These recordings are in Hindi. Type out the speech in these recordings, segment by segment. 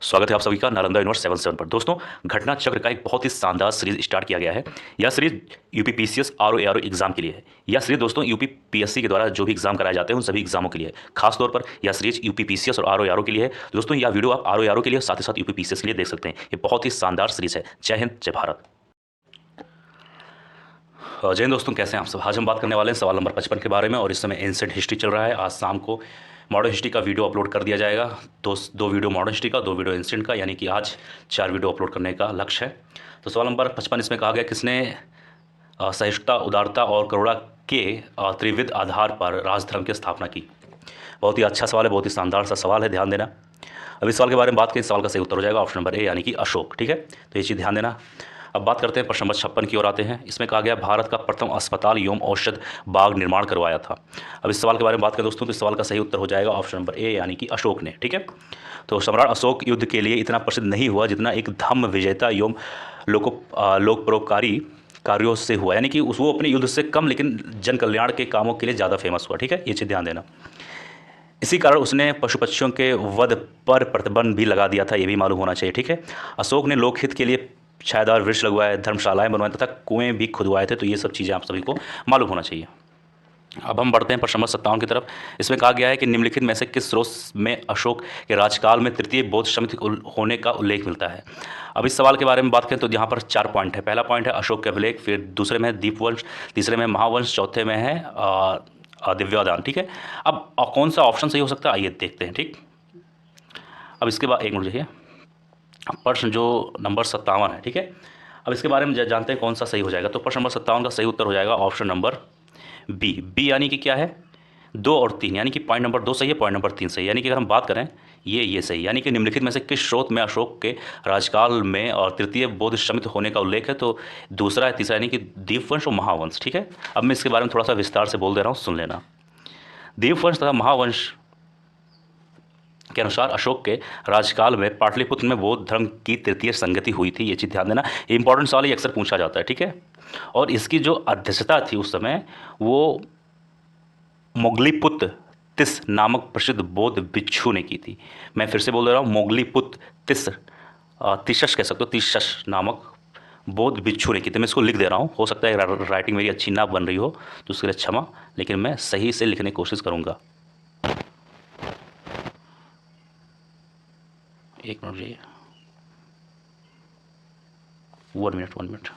स्वागत है आप सभी का नालंदा यूनिवर्स 77 पर। दोस्तों, घटना चक्र का एक बहुत ही शानदार सीरीज स्टार्ट किया गया है। यह series UP PCS RO exam के लिए है। यह सीरीज दोस्तों यूपी पीएससी के द्वारा जो भी एग्जाम कराए जाते हैं उन सभी एग्जामों के लिए है। खास तौर पर यह सीरीज यूपी पीसीएस और आरओ के लिए है। दोस्तों, यह वीडियो आप आरओ के लिए साथ ही साथ यूपी पीसीएस के लिए देख सकते हैं। ये बहुत ही शानदार सीरीज है। जय हिंद, जय भारत। जय हिंद दोस्तों, कैसे हैं आप सब। आज हम बात करने वाले हैं सवाल नंबर 55 के बारे में। और इस समय एंशिएंट हिस्ट्री चल रहा है। आज शाम को मॉडर्न हिस्ट्री का वीडियो अपलोड कर दिया जाएगा। दो वीडियो मॉडर्न हिस्ट्री का, 2 वीडियो एंशिएंट का, यानी कि आज 4 वीडियो अपलोड करने का लक्ष्य है। तो सवाल नंबर 55 इसमें कहा गया, किसने सहिष्णुता, उदारता और करुणा के त्रिविध आधार पर राजधर्म की स्थापना की। बहुत ही अच्छा सवाल है, बहुत ही शानदार सा सवाल है, ध्यान देना। अब इस सवाल के बारे में बात करें, इस सवाल का सही उत्तर हो जाएगा ऑप्शन नंबर ए, यानी कि अशोक। ठीक है, तो ये चीज़ ध्यान देना। अब बात करते हैं प्रश्न नंबर 56 की ओर आते हैं। इसमें कहा गया, भारत का प्रथम अस्पताल एवं औषध बाग निर्माण करवाया था। अब इस सवाल के बारे में बात करें दोस्तों, तो इस सवाल का सही उत्तर हो जाएगा ऑप्शन नंबर ए, यानी कि अशोक ने। ठीक है, तो सम्राट अशोक युद्ध के लिए इतना प्रसिद्ध नहीं हुआ जितना एक धम्म विजेता एवं लोक परोपकारी कार्यों से हुआ, यानी कि वो अपने युद्ध से कम लेकिन जन कल्याण के कामों के लिए ज़्यादा फेमस हुआ। ठीक है, ये चीज़ ध्यान देना। इसी कारण उसने पशु पक्षियों के वध पर प्रतिबंध भी लगा दिया था, ये भी मालूम होना चाहिए। ठीक है, अशोक ने लोकहित के लिए छायादार वृक्ष लगवाए, धर्मशालाएं बनवाए तथा कुएं भी खुदवाए थे। तो ये सब चीज़ें आप सभी को मालूम होना चाहिए। अब हम बढ़ते हैं प्रश्न नंबर 57 की तरफ। इसमें कहा गया है कि निम्नलिखित में से किस स्रोत में अशोक के राजकाल में तृतीय बौद्ध समिति होने का उल्लेख मिलता है। अब इस सवाल के बारे में बात करें तो यहाँ पर 4 पॉइंट है। पहला पॉइंट है अशोक के अभिलेख, फिर दूसरे में है दीपवंश, तीसरे में महावंश, चौथे में है दिव्यादान। ठीक है, अब कौन सा ऑप्शन सही हो सकता है, आइए देखते हैं। ठीक, अब इसके बाद एक मिनट देखिए, प्रश्न जो नंबर 57 है। ठीक है, अब इसके बारे में जानते हैं कौन सा सही हो जाएगा। तो प्रश्न नंबर 57 का सही उत्तर हो जाएगा ऑप्शन नंबर बी यानी कि क्या है, 2 और 3, यानी कि पॉइंट नंबर 2 सही है, पॉइंट नंबर 3 सही है। यानी कि अगर हम बात करें ये सही, यानी कि निम्नलिखित में से किस स्रोत में अशोक के राजकाल में और तृतीय बौद्ध समिति होने का उल्लेख है। तो दूसरा है, तीसरा, यानी कि दीपवंश और महावंश। ठीक है, अब मैं इसके बारे में थोड़ा सा विस्तार से बोल दे रहा हूँ, सुन लेना। दीपवंश तथा महावंश के अनुसार अशोक के राजकाल में पाटलिपुत्र में बौद्ध धर्म की तृतीय संगति हुई थी। ये चीज़ ध्यान देना, इंपॉर्टेंट सवाल ये अक्सर पूछा जाता है। ठीक है, और इसकी जो अध्यक्षता थी उस समय वो मोगलीपुत्र तिस नामक प्रसिद्ध बौद्ध भिक्षु ने की थी। मैं फिर से बोल दे रहा हूँ, मोगलीपुत्र तिशश कह सकते हो, तिशश नामक बौद्ध भिक्षु ने की थी। मैं इसको लिख दे रहा हूँ, हो सकता है राइटिंग मेरी अच्छी ना बन रही हो तो उसके लिए क्षमा, लेकिन मैं सही से लिखने की कोशिश करूँगा। एक मिनट जी, 1 मिनट।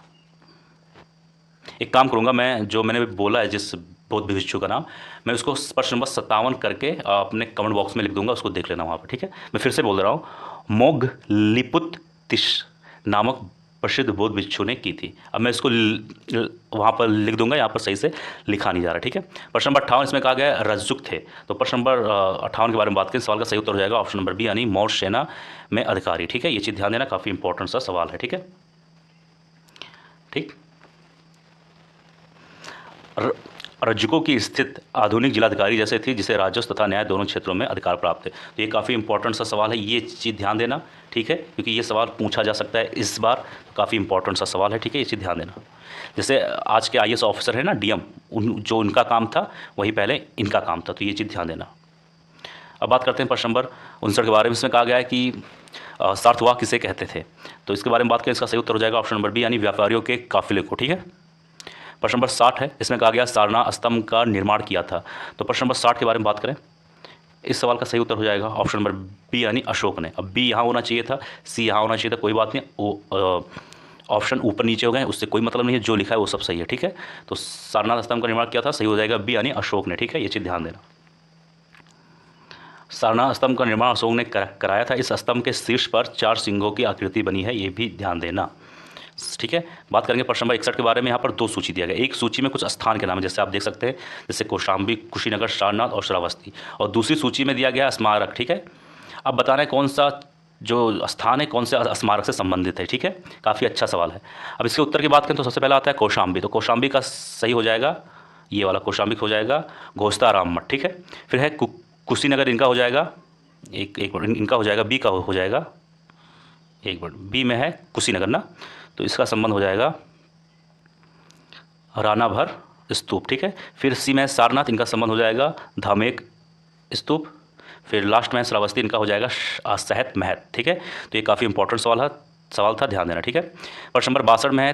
एक काम करूँगा, मैं जो मैंने बोला है जिस बौद्ध भिक्षु का नाम, मैं उसको प्रश्न नंबर 57 करके अपने कमेंट बॉक्स में लिख दूंगा, उसको देख लेना वहाँ पर। ठीक है, मैं फिर से बोल रहा हूँ, मोगलिपुत्र तिश नामक प्रसिद्ध बौद्ध भिक्षु ने की थी। अब मैं इसको वहाँ पर लिख दूंगा, यहाँ पर सही से लिखा नहीं जा रहा। ठीक है, प्रश्न नंबर 58 इसमें कहा गया है रज्जुक थे। तो प्रश्न नंबर 58 के बारे में बात करें, सवाल का सही उत्तर हो जाएगा ऑप्शन नंबर बी, यानी मौर्य सेना में अधिकारी। ठीक है, ये चीज़ ध्यान देना, काफ़ी इंपॉर्टेंट सा सवाल है। ठीक है, ठीक। रज्जुकों की स्थिति आधुनिक जिलाधिकारी जैसे थी, जिसे राजस्व तथा न्याय दोनों क्षेत्रों में अधिकार प्राप्त है। तो ये काफ़ी इंपॉर्टेंट सा सवाल है, ये चीज़ ध्यान देना। ठीक है, क्योंकि ये सवाल पूछा जा सकता है इस बार, तो काफ़ी इंपॉर्टेंट सा सवाल है। ठीक है, ये चीज़ ध्यान देना। जैसे आज के आईएएस ऑफिसर है ना, डीएम, जो उनका काम था वही पहले इनका काम था, तो ये चीज़ ध्यान देना। अब बात करते हैं प्रश्न नंबर 59 के बारे में। इसमें कहा गया है कि सार्थवाह किसे कहते थे। तो इसके बारे में बात करें, इसका सही उत्तर हो जाएगा ऑप्शन नंबर बी, यानी व्यापारियों के काफिले को। ठीक है, प्रश्न नंबर 60 है। इसमें कहा गया सारनाथ स्तंभ का निर्माण किया था। तो प्रश्न नंबर 60 के बारे में बात करें, इस सवाल का सही उत्तर हो जाएगा ऑप्शन नंबर बी, यानी अशोक ने। अब बी यहाँ होना चाहिए था, सी यहाँ होना चाहिए था, कोई बात नहीं, ऑप्शन ऊपर नीचे हो गए, उससे कोई मतलब नहीं है, जो लिखा है वो सब सही है। ठीक है, तो सारनाथ स्तंभ का निर्माण किया था, सही हो जाएगा बी, यानी अशोक ने। ठीक है, ये चीज़ ध्यान देना। सारनाथ स्तंभ का निर्माण अशोक ने कराया था। इस स्तंभ के शीर्ष पर 4 सिंगों की आकृति बनी है, ये भी ध्यान देना। ठीक है, बात करेंगे प्रश्न नंबर 61 के बारे में। यहाँ पर 2 सूची दिया गया, एक सूची में कुछ स्थान के नाम है, जैसे आप देख सकते हैं, जैसे कौशाम्बी, कुशीनगर, सारनाथ और श्रावस्ती, और दूसरी सूची में दिया गया स्मारक। ठीक है, अब बताना है कौन सा जो स्थान है कौन से स्मारक से संबंधित है। ठीक है, काफ़ी अच्छा सवाल है। अब इसके उत्तर की बात करें तो सबसे पहला आता है कौशाम्बी। तो कौशाम्बी का सही हो जाएगा, ये वाला कौशाम्बी हो जाएगा घोस्ताराम मठ। ठीक है, फिर है कुशीनगर, इनका हो जाएगा एक मिनट, इनका हो जाएगा बी का हो जाएगा, एक मिनट, बी में है कुशीनगर ना, तो इसका संबंध हो जाएगा रानाभर स्तूप। ठीक है, फिर सी में सारनाथ, इनका संबंध हो जाएगा धामेक स्तूप। फिर लास्ट में श्रावस्ती, इनका हो जाएगा सहत महत। ठीक है, तो ये काफ़ी इंपॉर्टेंट सवाल था, ध्यान देना। ठीक है, प्रश्न नंबर 62 में है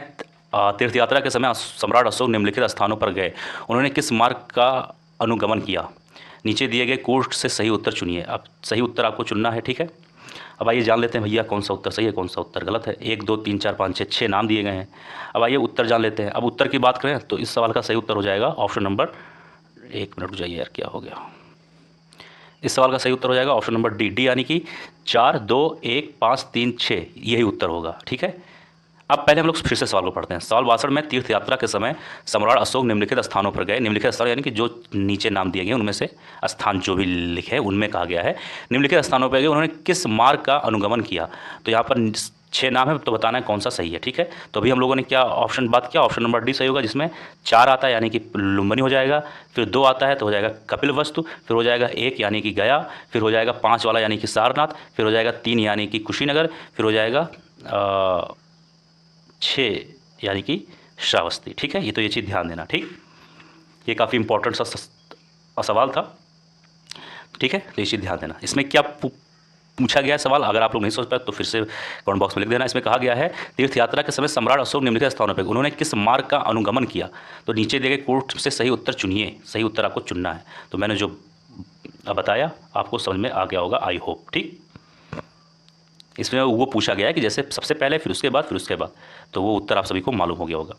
तीर्थ यात्रा के समय सम्राट अशोक निम्नलिखित स्थानों पर गए, उन्होंने किस मार्ग का अनुगमन किया? नीचे दिए गए कोष्ठ से सही उत्तर चुनिए। अब सही उत्तर आपको चुनना है। ठीक है, अब आइए जान लेते हैं भैया कौन सा उत्तर सही है, कौन सा उत्तर गलत है। 1 2 3 4 5 6 6 नाम दिए गए हैं। अब आइए उत्तर जान लेते हैं। अब उत्तर की बात करें तो इस सवाल का सही उत्तर हो जाएगा ऑप्शन नंबर, 1 मिनट रुक जाइए यार, क्या हो गया। इस सवाल का सही उत्तर हो जाएगा ऑप्शन नंबर डी यानी कि 4 2 1 5 3 6, यही उत्तर होगा। ठीक है, अब पहले हम लोग फिर से सवाल को पढ़ते हैं। सवाल 62 में तीर्थ यात्रा के समय सम्राट अशोक निम्नलिखित स्थानों पर गए। निम्नलिखित स्थान यानी कि जो नीचे नाम दिए गए उनमें से स्थान जो भी लिखे हैं उनमें कहा गया है निम्नलिखित स्थानों पर गए, उन्होंने किस मार्ग का अनुगमन किया? तो यहाँ पर 6 नाम है, तो बताना है कौन सा सही है। ठीक है, तो अभी हम लोगों ने क्या ऑप्शन बात किया, ऑप्शन नंबर डी सही होगा, जिसमें 4 आता है यानी कि लुम्बिनी हो जाएगा, फिर 2 आता है तो हो जाएगा कपिल वस्तु, फिर हो जाएगा 1 यानी कि गया, फिर हो जाएगा 5 वाला यानी कि सारनाथ, फिर हो जाएगा 3 यानी कि कुशीनगर, फिर हो जाएगा 6 यानी कि श्रावस्ती। ठीक है, ये तो ये चीज़ ध्यान देना। ठीक, ये काफ़ी इंपॉर्टेंट सा सवाल था। ठीक है, तो ये चीज़ ध्यान देना। इसमें क्या पूछा गया है सवाल, अगर आप लोग नहीं सोच पाए तो फिर से कमेंट बॉक्स में लिख देना। इसमें कहा गया है तीर्थ यात्रा के समय सम्राट अशोक निम्नलिखित स्थानों पर उन्होंने किस मार्ग का अनुगमन किया? तो नीचे दिए गए कोष्ठ से सही उत्तर चुनिए। सही उत्तर आपको चुनना है। तो मैंने जो बताया आपको समझ में आ गया होगा, आई होप। ठीक, इसमें वो पूछा गया है कि जैसे सबसे पहले फिर उसके बाद, तो वो उत्तर आप सभी को मालूम हो गया होगा।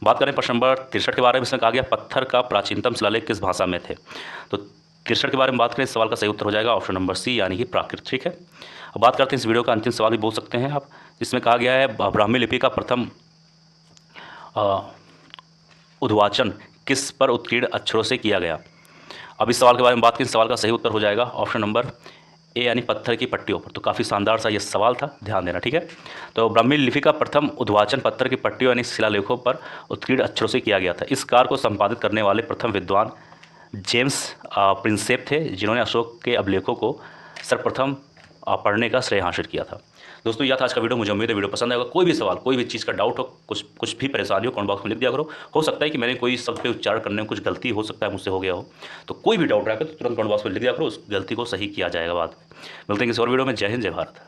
बात करें प्रश्न नंबर 63 के बारे में। इसमें कहा गया पत्थर का प्राचीनतम शिलालेख किस भाषा में थे? तो 63 के बारे में बात करें, इस सवाल का सही उत्तर हो जाएगा ऑप्शन नंबर सी यानी कि प्राकृत। ठीक है, अब बात करते हैं इस वीडियो का अंतिम सवाल भी बोल सकते हैं आप, जिसमें कहा गया है ब्राह्मी लिपि का प्रथम उद्वाचन किस पर उत्कीर्ण अक्षरों से किया गया? अब इस सवाल के बारे में बात करें, इस सवाल का सही उत्तर हो जाएगा ऑप्शन नंबर ए यानी पत्थर की पट्टियों पर। तो काफ़ी शानदार सा ये सवाल था, ध्यान देना। ठीक है, तो ब्राह्मी लिपि का प्रथम उद्वाचन पत्थर की पट्टियों यानी शिलालेखों पर उत्कीर्ण अक्षरों से किया गया था। इस कार्य को संपादित करने वाले प्रथम विद्वान जेम्स प्रिंसेप थे, जिन्होंने अशोक के अभिलेखों को सर्वप्रथम पढ़ने का श्रेय हासिल किया था। दोस्तों, यह था आज का वीडियो। मुझे उम्मीद है वीडियो पसंद आएगा। कोई भी सवाल, कोई भी चीज़ का डाउट हो, कुछ भी परेशानी हो, कमेंट बॉक्स में लिख दिया करो। हो सकता है कि मैंने कोई शब्द पे उच्चारण करने में कुछ गलती हो सकता है मुझसे हो गया हो, तो कोई भी डाउट रहेगा तो तुरंत कमेंट बॉक्स में लिख दिया करो, उस गलती को सही किया जाएगा बाद में। मिलते हैं किसी और वीडियो में। जय हिंद, जय भारत।